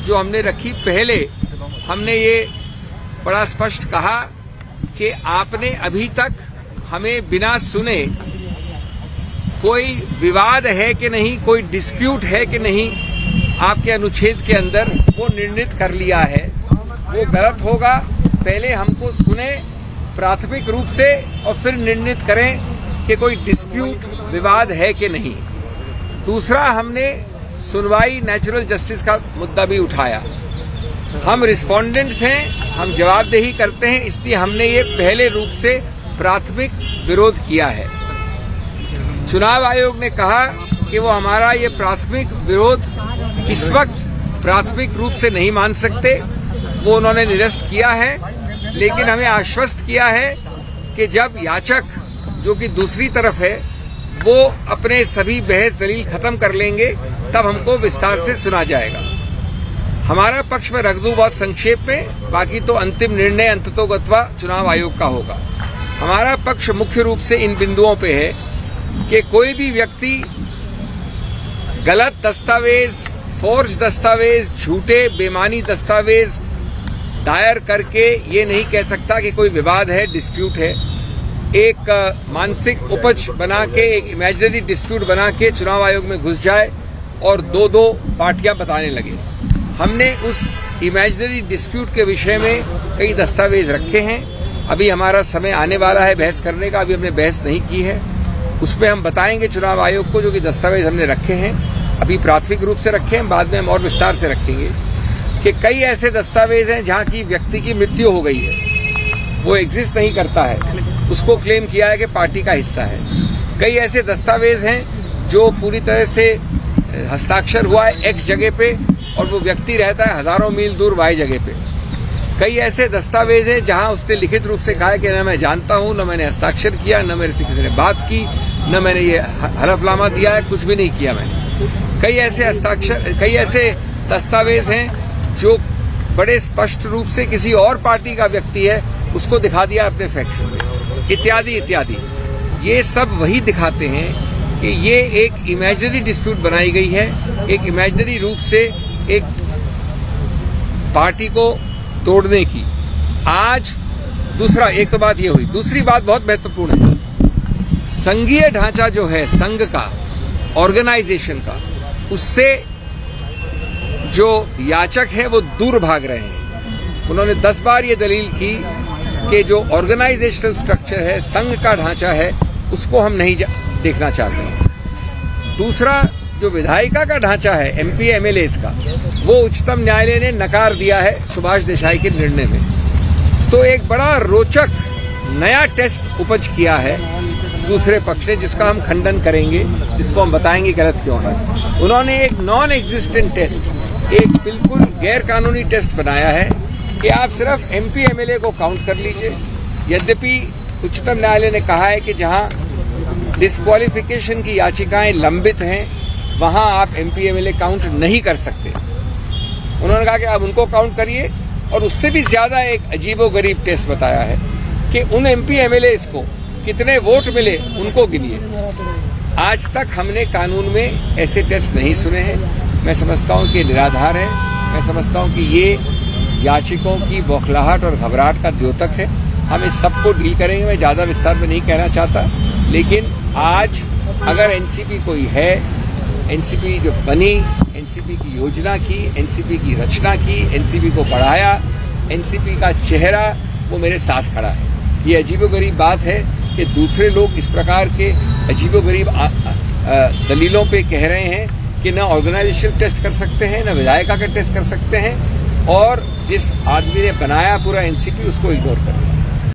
जो हमने रखी, पहले हमने ये बड़ा स्पष्ट कहा कि आपने अभी तक हमें बिना सुने कोई विवाद है कि नहीं, कोई डिस्प्यूट है कि नहीं आपके अनुच्छेद के अंदर, वो निर्णित कर लिया है। वो गलत होगा। पहले हमको सुने प्राथमिक रूप से और फिर निर्णित करें कि कोई डिस्प्यूट, विवाद है कि नहीं। दूसरा, हमने सुनवाई, नेचुरल जस्टिस का मुद्दा भी उठाया। हम रिस्पोंडेंट्स हैं, हम जवाबदेही करते हैं, इसलिए हमने ये पहले रूप से प्राथमिक विरोध किया है। चुनाव आयोग ने कहा कि वो हमारा ये प्राथमिक विरोध इस वक्त प्राथमिक रूप से नहीं मान सकते, वो उन्होंने निरस्त किया है। लेकिन हमें आश्वस्त किया है कि जब याचक, जो कि दूसरी तरफ है, वो अपने सभी बहस दलील खत्म कर लेंगे, तब हमको विस्तार से सुना जाएगा। हमारा पक्ष में रख दूं बहुत संक्षेप में, बाकी तो अंतिम निर्णय अंततोगत्वा चुनाव आयोग का होगा। हमारा पक्ष मुख्य रूप से इन बिंदुओं पे है कि कोई भी व्यक्ति गलत दस्तावेज, फोर्ज दस्तावेज, झूठे बेमानी दस्तावेज दायर करके ये नहीं कह सकता कि कोई विवाद है, डिस्प्यूट है। एक मानसिक उपज बना के, एक इमेजिनरी डिस्प्यूट बना के चुनाव आयोग में घुस जाए और दो पार्टियां बताने लगे। हमने उस इमेजिनरी डिस्प्यूट के विषय में कई दस्तावेज रखे हैं। अभी हमारा समय आने वाला है बहस करने का, अभी हमने बहस नहीं की है। उसमें हम बताएंगे चुनाव आयोग को जो कि दस्तावेज हमने रखे हैं, अभी प्राथमिक रूप से रखे हैं, बाद में हम और विस्तार से रखेंगे कि कई ऐसे दस्तावेज हैं जहां की व्यक्ति की मृत्यु हो गई है, वो एग्जिस्ट नहीं करता है, उसको क्लेम किया है कि पार्टी का हिस्सा है। कई ऐसे दस्तावेज हैं जो पूरी तरह से हस्ताक्षर हुआ है एक्स जगह पे और वो व्यक्ति रहता है हजारों मील दूर वाई जगह पे। कई ऐसे दस्तावेज हैं जहां उसने लिखित रूप से कहा है कि न मैं जानता हूं, न मैंने हस्ताक्षर किया, न मेरे से किसी ने बात की, न मैंने ये हलफनामा दिया है, कुछ भी नहीं किया मैंने। कई ऐसे दस्तावेज हैं जो बड़े स्पष्ट रूप से किसी और पार्टी का व्यक्ति है, उसको दिखा दिया अपने फैक्शन में, इत्यादि इत्यादि। ये सब वही दिखाते हैं कि ये एक इमेजिनरी डिस्प्यूट बनाई गई है, एक इमेजिनरी रूप से एक पार्टी को तोड़ने की। आज दूसरा, एक तो बात ये हुई, दूसरी बात बहुत महत्वपूर्ण है। संघीय ढांचा जो है संघ का, ऑर्गेनाइजेशन का, उससे जो याचक है वो दूर भाग रहे हैं। उन्होंने 10 बार ये दलील की कि जो ऑर्गेनाइजेशनल स्ट्रक्चर है, संघ का ढांचा है, उसको हम नहीं देखना चाहते हैं। दूसरा, जो विधायिका का ढांचा है एमपी एमएलएस का, वो उच्चतम न्यायालय ने नकार दिया है सुभाष देसाई के निर्णय में। तो एक बड़ा रोचक नया टेस्ट उपज किया है दूसरे पक्ष ने, जिसका हम खंडन करेंगे, जिसको हम बताएंगे गलत क्यों है। उन्होंने एक नॉन एग्जिस्टेंट टेस्ट, एक बिल्कुल गैर कानूनी टेस्ट बनाया है कि आप सिर्फ एमपी एमएलए को काउंट कर लीजिए। यद्यपि उच्चतम न्यायालय ने कहा है कि जहां डिस्क्वालिफिकेशन की याचिकाएं लंबित हैं, वहां आप एमपी एमएलए काउंट नहीं कर सकते। उन्होंने कहा कि आप उनको काउंट करिए, और उससे भी ज्यादा एक अजीबोगरीब टेस्ट बताया है कि उन एमपी एमएलए को कितने वोट मिले उनको गिनिए। आज तक हमने कानून में ऐसे टेस्ट नहीं सुने हैं। मैं समझता हूं कि निराधार है। मैं समझता हूं कि ये याचिकों की बौखलाहट और घबराहट का द्योतक है। हम इस सब को डील करेंगे। मैं ज्यादा विस्तार में नहीं कहना चाहता, लेकिन आज अगर एनसीपी कोई है, एनसीपी जो बनी, एनसीपी की योजना की, एनसीपी की रचना की, एनसीपी को बढ़ाया, एनसीपी का चेहरा वो मेरे साथ खड़ा है। ये अजीबोगरीब बात है कि दूसरे लोग इस प्रकार के अजीबोगरीब दलीलों पे कह रहे हैं कि न ऑर्गेनाइजेशन टेस्ट कर सकते हैं, न विधायिका का टेस्ट कर सकते हैं, और जिस आदमी ने बनाया पूरा एनसीपी उसको इग्नोर कर